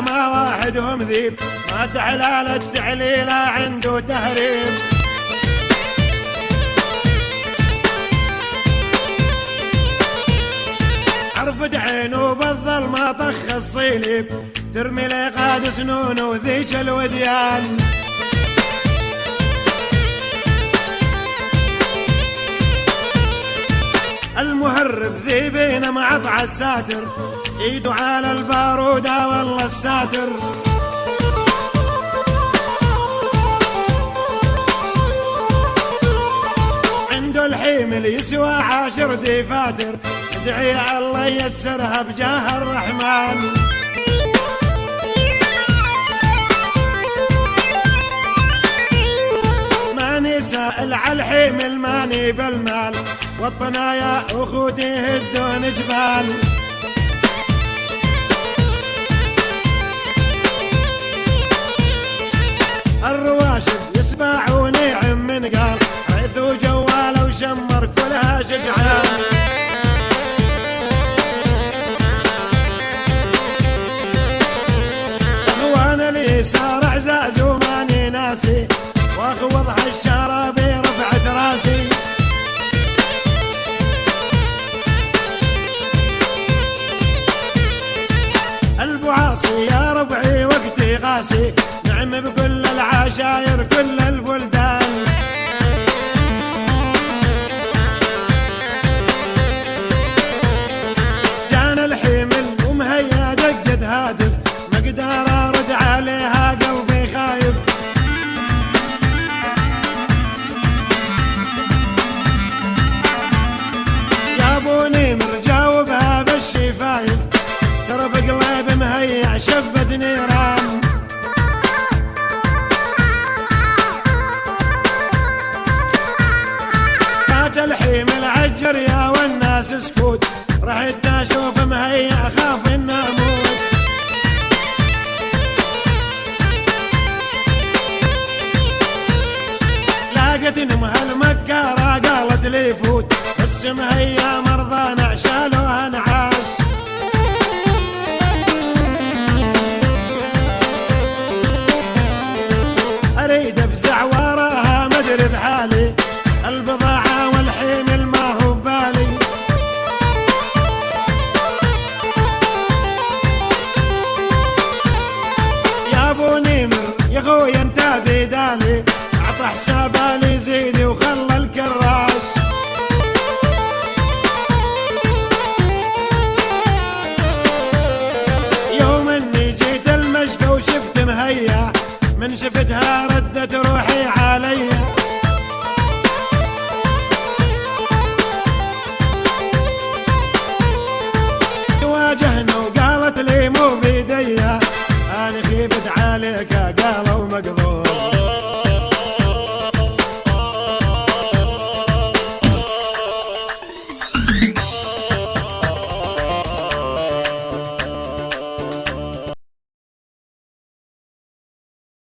ما واحدهم ذيب، ما تعلال التعليل عنده تهريب. عرفت عينه بالظلمة طخ الصليب، ترمي لقاد سنون وذيك الوديان. المهرب ذيبين معطع الساتر، ايده على البارودة والله الساتر. عنده الحيمل يسوى 10 دفاتر، ادعي الله ييسرها بجاه الرحمن. ماني سائل عالحيمل ماني بالمال، والطنايا اخوتي يهدون جبال. الرواشد يسمعوني عم من قال، حيث جواله وشمر كلها شجعان. اخوان اليسار اعزاز وماني ناسي، واخوض هالشرابي رفعت راسي. البعاصي يا ربعي وقتي قاسي، نعم بكل العشاير كل البلدان. جانا الحمل ومهيا دقت هاتف، ما اقدر ارد عليها قلبي خايف. يا ابو نمر جاوبها بالشفايف، ترى بقلب مهيع شبت نيران. فات الحمل عجر يا والناس سكوت، رحت اشوف مهيع خاف ان اموت. لقيت انهم هالمكارة قالت لي فوت، بس مهيع مرضى نعشالوها نعاش. اريد افزع وراها مدري بحالي، البضاعة والحمل ما هو بالي. يا ابو نمر يا خويا انت بدالي، اعطى حسابه لي زيدي وخلى الكراش. يوم اني جيت المشفى وشفت مهيا، من شفتها